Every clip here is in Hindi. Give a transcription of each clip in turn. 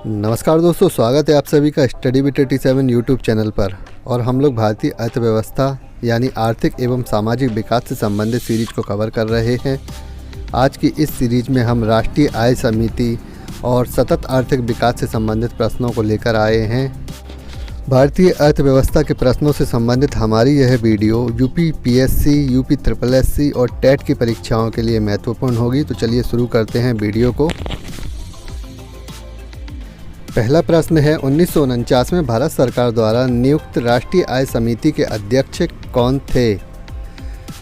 नमस्कार दोस्तों, स्वागत है आप सभी का स्टडी विद 87 यूट्यूब चैनल पर। और हम लोग भारतीय अर्थव्यवस्था यानी आर्थिक एवं सामाजिक विकास से संबंधित सीरीज को कवर कर रहे हैं। आज की इस सीरीज में हम राष्ट्रीय आय समिति और सतत आर्थिक विकास से संबंधित प्रश्नों को लेकर आए हैं। भारतीय अर्थव्यवस्था के प्रश्नों से संबंधित हमारी यह video UP PSC, UP SSSC और टेट की परीक्षाओं के लिए महत्वपूर्ण होगी। तो चलिए शुरू करते हैं वीडियो को। पहला प्रश्न है, 1949 में भारत सरकार द्वारा नियुक्त राष्ट्रीय आय समिति के अध्यक्ष कौन थे?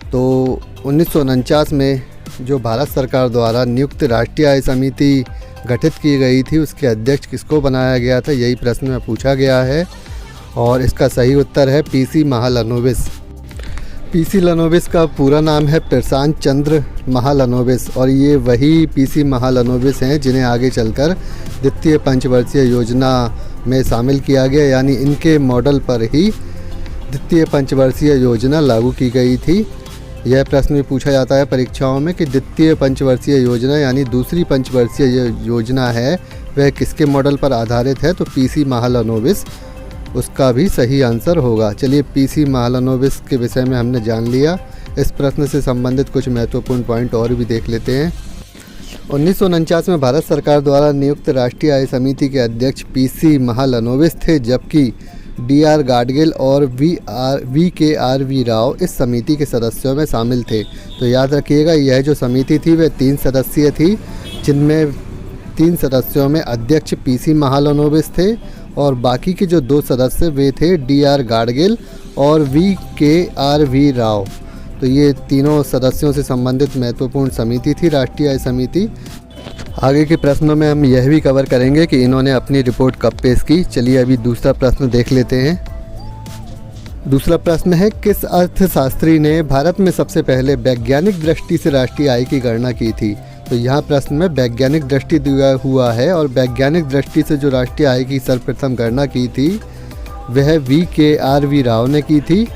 तो 1949 में जो भारत सरकार द्वारा नियुक्त राष्ट्रीय आय समिति गठित की गई थी, उसके अध्यक्ष किसको बनाया गया था, यही प्रश्न में पूछा गया है। और इसका सही उत्तर है PC महालनोबिस। PC लनोबिस का पूरा नाम है प्रशांत चंद्र महालनोबिस, और ये वही PC महालनोबिस हैं जिन्हें आगे चलकर द्वितीय पंचवर्षीय योजना में शामिल किया गया, यानी इनके मॉडल पर ही द्वितीय पंचवर्षीय योजना लागू की गई थी। यह प्रश्न भी पूछा जाता है परीक्षाओं में कि द्वितीय पंचवर्षीय योजना यानी दूसरी पंचवर्षीय योजना है वह किसके मॉडल पर आधारित है? तो PC महालनोबिस उसका भी सही आंसर होगा। चलिए, PC महालनोबिस के विषय में हमने जान लिया। इस प्रश्न से संबंधित कुछ महत्वपूर्ण पॉइंट और भी देख लेते हैं। 1949 में भारत सरकार द्वारा नियुक्त राष्ट्रीय आय समिति के अध्यक्ष PC महालनोबिस थे, जबकि DR गाडगिल और VKRV राव इस समिति के सदस्यों में शामिल थे। तो याद रखिएगा, यह जो समिति थी वह 3 सदस्यीय थी, जिनमें 3 सदस्यों में अध्यक्ष PC महालनोबिस थे और बाकी के जो 2 सदस्य वे थे DR गाडगिल और VKRV राव। तो ये तीनों सदस्यों से संबंधित महत्वपूर्ण समिति थी राष्ट्रीय आय समिति। आगे के प्रश्नों में हम यह भी कवर करेंगे कि इन्होंने अपनी रिपोर्ट कब पेश की। चलिए अभी दूसरा प्रश्न देख लेते हैं। दूसरा प्रश्न है, किस अर्थशास्त्री ने भारत में सबसे पहले वैज्ञानिक दृष्टि से राष्ट्रीय आय की गणना की थी? तो यहाँ प्रश्न में वैज्ञानिक दृष्टि दिया हुआ है, और वैज्ञानिक दृष्टि से जो राष्ट्रीय आय की सर्वप्रथम गणना की थी वह VKRV राव ने की थी,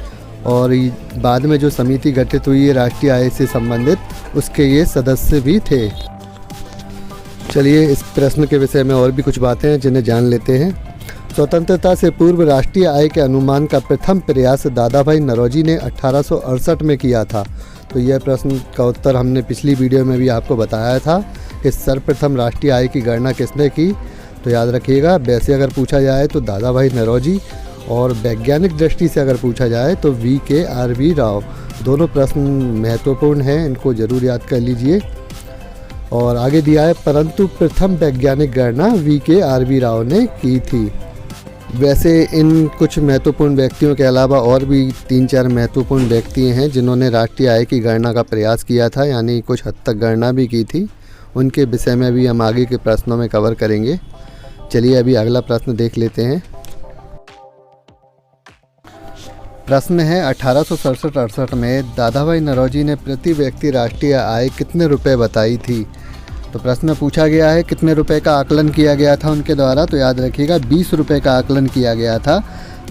और बाद में जो समिति गठित हुई है राष्ट्रीय आय से संबंधित, उसके ये सदस्य भी थे। चलिए इस प्रश्न के विषय में और भी कुछ बातें हैं जिन्हें जान लेते हैं। स्वतंत्रता से पूर्व राष्ट्रीय आय के अनुमान का प्रथम प्रयास दादाभाई नौरोजी ने 1868 में किया था। तो यह प्रश्न का उत्तर हमने पिछली वीडियो में भी आपको बताया था कि सर्वप्रथम राष्ट्रीय आय की गणना किसने की। तो याद रखिएगा, वैसे अगर पूछा जाए तो दादाभाई नौरोजी, और वैज्ञानिक दृष्टि से अगर पूछा जाए तो VKRV राव। दोनों प्रश्न महत्वपूर्ण हैं, इनको ज़रूर याद कर लीजिए। और आगे दिया है, परंतु प्रथम वैज्ञानिक गणना VKRV राव ने की थी। वैसे इन कुछ महत्वपूर्ण व्यक्तियों के अलावा और भी 3-4 महत्वपूर्ण व्यक्ति हैं जिन्होंने राष्ट्रीय आय की गणना का प्रयास किया था, यानी कुछ हद तक गणना भी की थी। उनके विषय में भी हम आगे के प्रश्नों में कवर करेंगे। चलिए अभी अगला प्रश्न देख लेते हैं। प्रश्न है, 1867-68 में दादाभाई नौरोजी ने प्रति व्यक्ति राष्ट्रीय आय कितने रुपए बताई थी? तो प्रश्न में पूछा गया है कितने रुपए का आकलन किया गया था उनके द्वारा। तो याद रखिएगा, 20 रुपये का आकलन किया गया था।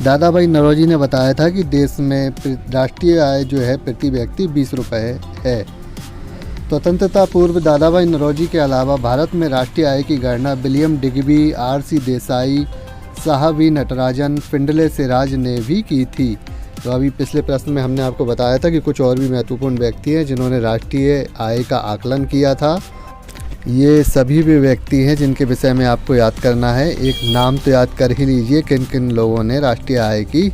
दादाभाई नौरोजी ने बताया था कि देश में राष्ट्रीय आय जो है प्रति व्यक्ति 20 रुपये है। स्वतंत्रता पूर्व दादाभाई नौरोजी के अलावा भारत में राष्ट्रीय आय की गणना विलियम डिग्बी, RC देसाई, साहब V नटराजन, फिंडले सिराज ने भी की थी। तो अभी पिछले प्रश्न में हमने आपको बताया था कि कुछ और भी महत्वपूर्ण व्यक्ति हैं जिन्होंने राष्ट्रीय आय का आकलन किया था। ये सभी भी व्यक्ति हैं जिनके विषय में आपको याद करना है। एक नाम तो याद कर ही लीजिए, किन किन लोगों ने राष्ट्रीय आय की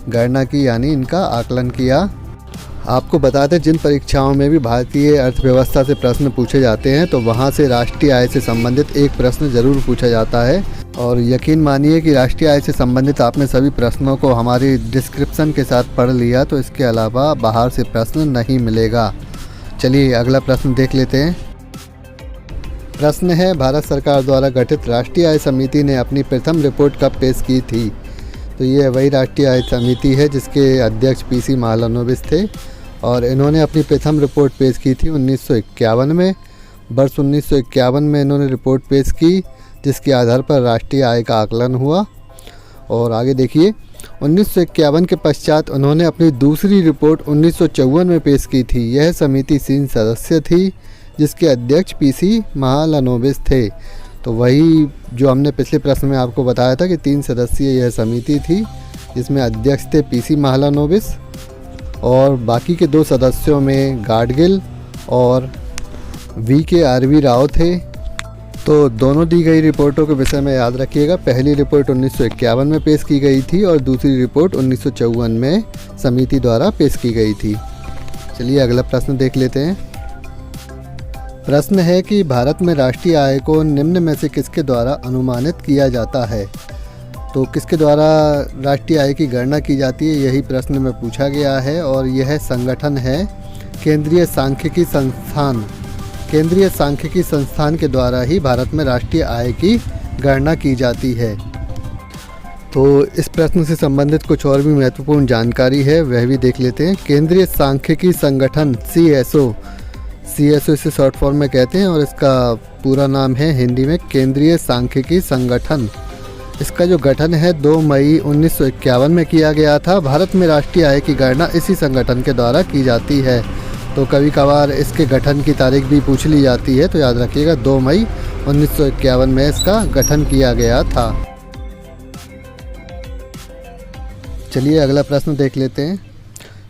गणना की, यानी इनका आकलन किया। आपको बता दें, जिन परीक्षाओं में भी भारतीय अर्थव्यवस्था से प्रश्न पूछे जाते हैं तो वहाँ से राष्ट्रीय आय से संबंधित एक प्रश्न ज़रूर पूछा जाता है। और यकीन मानिए कि राष्ट्रीय आय से संबंधित आपने सभी प्रश्नों को हमारी डिस्क्रिप्शन के साथ पढ़ लिया, तो इसके अलावा बाहर से प्रश्न नहीं मिलेगा। चलिए अगला प्रश्न देख लेते हैं। प्रश्न है, भारत सरकार द्वारा गठित राष्ट्रीय आय समिति ने अपनी प्रथम रिपोर्ट कब पेश की थी? तो ये वही राष्ट्रीय आय समिति है जिसके अध्यक्ष PC महालनोबिस थे, और इन्होंने अपनी प्रथम रिपोर्ट पेश की थी 1951 में। वर्ष 1951 में इन्होंने रिपोर्ट पेश की, जिसके आधार पर राष्ट्रीय आय का आकलन हुआ। और आगे देखिए, 1951 के पश्चात उन्होंने अपनी दूसरी रिपोर्ट 1954 में पेश की थी। यह समिति 3 सदस्य थी, जिसके अध्यक्ष PC महालनोबिस थे। तो वही जो हमने पिछले प्रश्न में आपको बताया था कि 3 सदस्यीय यह समिति थी, जिसमें अध्यक्ष थे पीसी महालनोबिस और बाकी के 2 सदस्यों में गाडगिल और VKRV राव थे। तो दोनों दी गई रिपोर्टों के विषय में याद रखिएगा, पहली रिपोर्ट 1951 में पेश की गई थी और दूसरी रिपोर्ट 1954 में समिति द्वारा पेश की गई थी। चलिए अगला प्रश्न देख लेते हैं। प्रश्न है कि भारत में राष्ट्रीय आय को निम्न में से किसके द्वारा अनुमानित किया जाता है। तो किसके द्वारा राष्ट्रीय आय की गणना की जाती है, यही प्रश्न में पूछा गया है और यह संगठन है केंद्रीय सांख्यिकी संस्थान। केंद्रीय सांख्यिकी संस्थान के द्वारा ही भारत में राष्ट्रीय आय की गणना की जाती है। तो इस प्रश्न से संबंधित कुछ और भी महत्वपूर्ण जानकारी है, वह भी देख लेते हैं। केंद्रीय सांख्यिकी संगठन CSO इसे शॉर्ट फॉर्म में कहते हैं और इसका पूरा नाम है हिंदी में केंद्रीय सांख्यिकी संगठन। इसका जो गठन है 2 मई 1951 में किया गया था। भारत में राष्ट्रीय आय की गणना इसी संगठन के द्वारा की जाती है। तो कभी कभार इसके गठन की तारीख भी पूछ ली जाती है, तो याद रखिएगा 2 मई 1951 में इसका गठन किया गया था। चलिए अगला प्रश्न देख लेते हैं।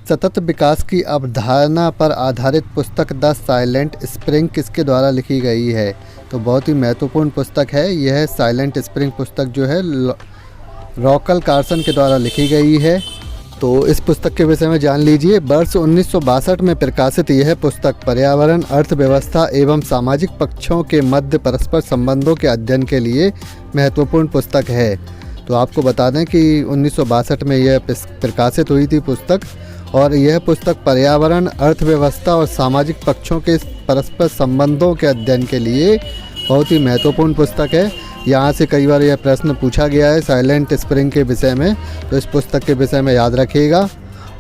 सतत विकास की अवधारणा पर आधारित पुस्तक द साइलेंट स्प्रिंग किसके द्वारा लिखी गई है। तो बहुत ही महत्वपूर्ण पुस्तक है यह। साइलेंट स्प्रिंग पुस्तक जो है रॉकल कार्सन के द्वारा लिखी गई है। तो इस पुस्तक के विषय में जान लीजिए। वर्ष 1962 में प्रकाशित यह पुस्तक पर्यावरण, अर्थव्यवस्था एवं सामाजिक पक्षों के मध्य परस्पर संबंधों के अध्ययन के लिए महत्वपूर्ण पुस्तक है। तो आपको बता दें कि 1962 में यह प्रकाशित हुई थी पुस्तक और यह पुस्तक पर्यावरण, अर्थव्यवस्था और सामाजिक पक्षों के परस्पर संबंधों के अध्ययन के लिए बहुत ही महत्वपूर्ण पुस्तक है। यहाँ से कई बार यह प्रश्न पूछा गया है साइलेंट स्प्रिंग के विषय में, तो इस पुस्तक के विषय में याद रखिएगा।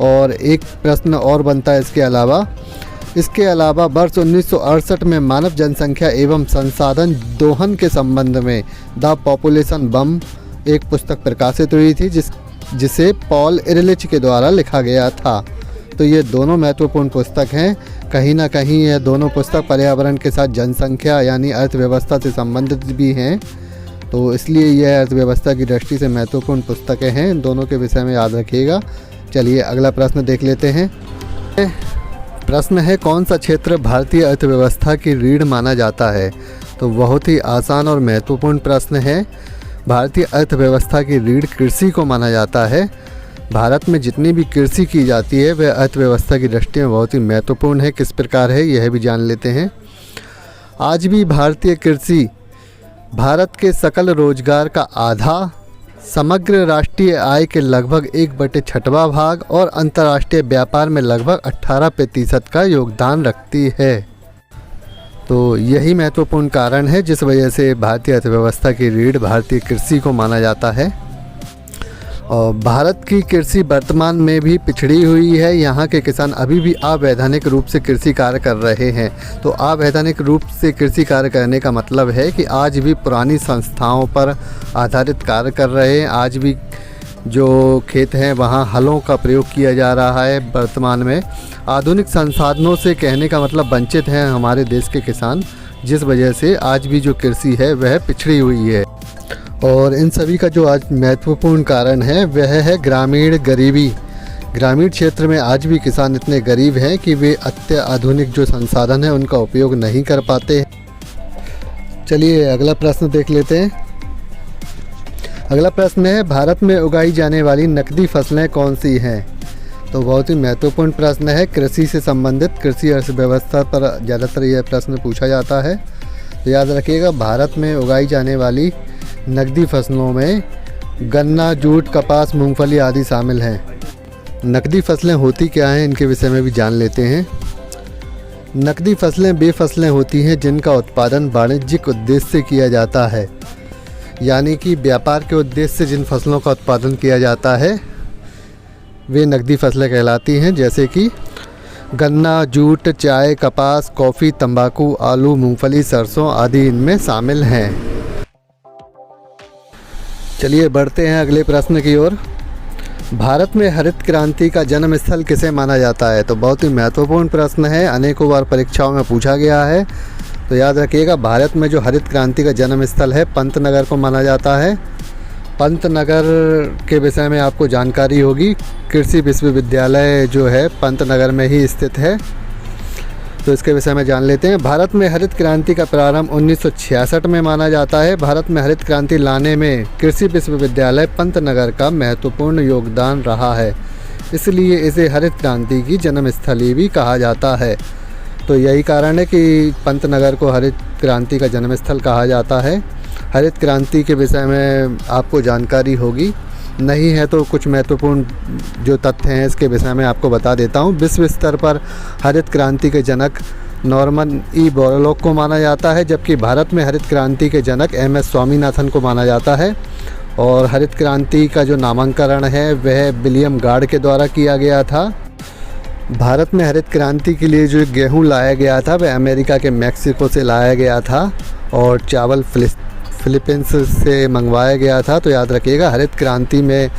और एक प्रश्न और बनता है इसके अलावा वर्ष 1968 में मानव जनसंख्या एवं संसाधन दोहन के संबंध में द पॉपुलेशन बम एक पुस्तक प्रकाशित हुई थी जिसे पॉल इरलिच के द्वारा लिखा गया था। तो ये दोनों महत्वपूर्ण पुस्तक हैं। कहीं ना कहीं यह दोनों पुस्तक पर्यावरण के साथ जनसंख्या यानी अर्थव्यवस्था से संबंधित भी हैं, तो इसलिए यह अर्थव्यवस्था की दृष्टि से महत्वपूर्ण पुस्तकें हैं। इन दोनों के विषय में याद रखिएगा। चलिए अगला प्रश्न देख लेते हैं। प्रश्न है कौन सा क्षेत्र भारतीय अर्थव्यवस्था की रीढ़ माना जाता है। तो बहुत ही आसान और महत्वपूर्ण प्रश्न है। भारतीय अर्थव्यवस्था की रीढ़ कृषि को माना जाता है। भारत में जितनी भी कृषि की जाती है वह अर्थव्यवस्था की दृष्टि में बहुत ही महत्वपूर्ण है। किस प्रकार है यह भी जान लेते हैं। आज भी भारतीय कृषि भारत के सकल रोजगार का आधा, समग्र राष्ट्रीय आय के लगभग 1/6 भाग और अंतर्राष्ट्रीय व्यापार में लगभग 18% का योगदान रखती है। तो यही महत्वपूर्ण कारण है जिस वजह से भारतीय अर्थव्यवस्था की रीढ़ भारतीय कृषि को माना जाता है। और भारत की कृषि वर्तमान में भी पिछड़ी हुई है। यहाँ के किसान अभी भी अवैधानिक रूप से कृषि कार्य कर रहे हैं। तो अवैधानिक रूप से कृषि कार्य करने का मतलब है कि आज भी पुरानी संस्थाओं पर आधारित कार्य कर रहे हैं। आज भी जो खेत हैं वहाँ हलों का प्रयोग किया जा रहा है। वर्तमान में आधुनिक संसाधनों से कहने का मतलब वंचित हैं हमारे देश के किसान, जिस वजह से आज भी जो कृषि है वह पिछड़ी हुई है। और इन सभी का जो आज महत्वपूर्ण कारण है वह है ग्रामीण गरीबी। ग्रामीण क्षेत्र में आज भी किसान इतने गरीब हैं कि वे अत्याधुनिक जो संसाधन है उनका उपयोग नहीं कर पाते। चलिए अगला प्रश्न देख लेते हैं। अगला प्रश्न है भारत में उगाई जाने वाली नकदी फसलें कौन सी हैं। तो बहुत ही महत्वपूर्ण प्रश्न है। कृषि से संबंधित कृषि अर्थव्यवस्था पर ज़्यादातर यह प्रश्न पूछा जाता है। तो याद रखिएगा भारत में उगाई जाने वाली नकदी फसलों में गन्ना, जूट, कपास, मूंगफली आदि शामिल हैं। नकदी फसलें होती क्या हैं इनके विषय में भी जान लेते हैं। नकदी फसलें वे फसलें होती हैं जिनका उत्पादन वाणिज्यिक उद्देश्य से किया जाता है, यानी कि व्यापार के उद्देश्य से जिन फसलों का उत्पादन किया जाता है वे नकदी फसलें कहलाती हैं। जैसे कि गन्ना, जूट, चाय, कपास, कॉफ़ी, तंबाकू, आलू, मूंगफली, सरसों आदि इनमें शामिल हैं। चलिए बढ़ते हैं अगले प्रश्न की ओर। भारत में हरित क्रांति का जन्म स्थल किसे माना जाता है। तो बहुत ही महत्वपूर्ण प्रश्न है, अनेकों बार परीक्षाओं में पूछा गया है। तो याद रखिएगा, भारत में जो हरित क्रांति का जन्म स्थल है पंतनगर को माना जाता है। पंतनगर के विषय में आपको जानकारी होगी। कृषि विश्वविद्यालय जो है पंतनगर में ही स्थित है, तो इसके विषय में जान लेते हैं। भारत में हरित क्रांति का प्रारंभ 1966 में माना जाता है। भारत में हरित क्रांति लाने में कृषि विश्वविद्यालय पंतनगर का महत्वपूर्ण योगदान रहा है, इसलिए इसे हरित क्रांति की जन्मस्थली भी कहा जाता है। तो यही कारण है कि पंतनगर को हरित क्रांति का जन्मस्थल कहा जाता है। हरित क्रांति के विषय में आपको जानकारी होगी, नहीं है तो कुछ महत्वपूर्ण जो तथ्य हैं इसके विषय में आपको बता देता हूँ। विश्व स्तर पर हरित क्रांति के जनक नॉर्मन ई बोरलॉग को माना जाता है, जबकि भारत में हरित क्रांति के जनक MS स्वामीनाथन को माना जाता है। और हरित क्रांति का जो नामकरण है वह विलियम गार्ड के द्वारा किया गया था। भारत में हरित क्रांति के लिए जो गेहूँ लाया गया था वह अमेरिका के मैक्सिको से लाया गया था और चावल फिलीपींस से मंगवाया गया था। तो याद रखिएगा, हरित क्रांति में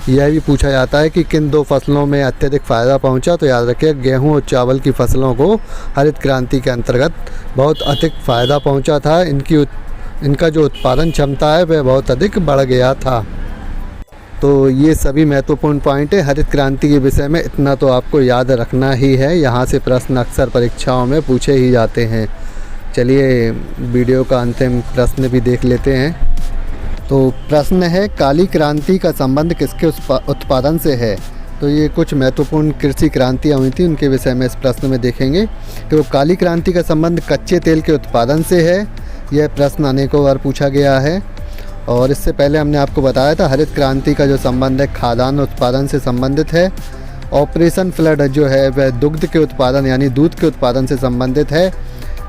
यह भी पूछा जाता है कि किन 2 फसलों में अत्यधिक फ़ायदा पहुंचा। तो याद रखिएगा, गेहूं और चावल की फसलों को हरित क्रांति के अंतर्गत बहुत अधिक फ़ायदा पहुंचा था। इनका जो उत्पादन क्षमता है वह बहुत अधिक बढ़ गया था। तो ये सभी महत्वपूर्ण पॉइंट है हरित क्रांति के विषय में। इतना तो आपको याद रखना ही है, यहाँ से प्रश्न अक्सर परीक्षाओं में पूछे ही जाते हैं। चलिए वीडियो का अंतिम प्रश्न भी देख लेते हैं। तो प्रश्न है, काली क्रांति का संबंध किसके उत्पादन से है? तो ये कुछ महत्वपूर्ण कृषि क्रांतियाँ हुई थी, उनके विषय में इस प्रश्न में देखेंगे। तो काली क्रांति का संबंध कच्चे तेल के उत्पादन से है। यह प्रश्न अनेकों बार पूछा गया है और इससे पहले हमने आपको बताया था हरित क्रांति का जो संबंध है खाद्यान्न उत्पादन से संबंधित है। ऑपरेशन फ्लड जो है वह दुग्ध के उत्पादन यानी दूध के उत्पादन से संबंधित है।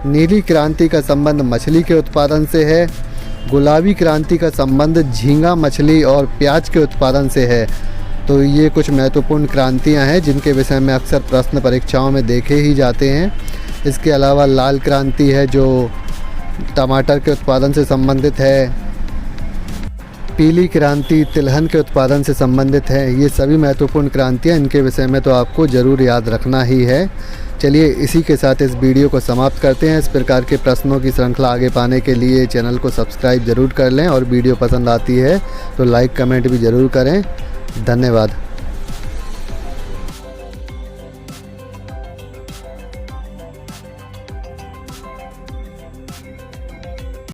नीली क्रांति का संबंध मछली के उत्पादन से है। गुलाबी क्रांति का संबंध झींगा मछली और प्याज के उत्पादन से है। तो ये कुछ महत्वपूर्ण क्रांतियां हैं जिनके विषय में अक्सर प्रश्न परीक्षाओं में देखे ही जाते हैं। इसके अलावा लाल क्रांति है जो टमाटर के उत्पादन से संबंधित है। पीली क्रांति तिलहन के उत्पादन से संबंधित है। ये सभी महत्वपूर्ण क्रांतियाँ, इनके विषय में तो आपको ज़रूर याद रखना ही है। चलिए इसी के साथ इस वीडियो को समाप्त करते हैं। इस प्रकार के प्रश्नों की श्रृंखला आगे पाने के लिए चैनल को सब्सक्राइब ज़रूर कर लें और वीडियो पसंद आती है तो लाइक कमेंट भी ज़रूर करें। धन्यवाद।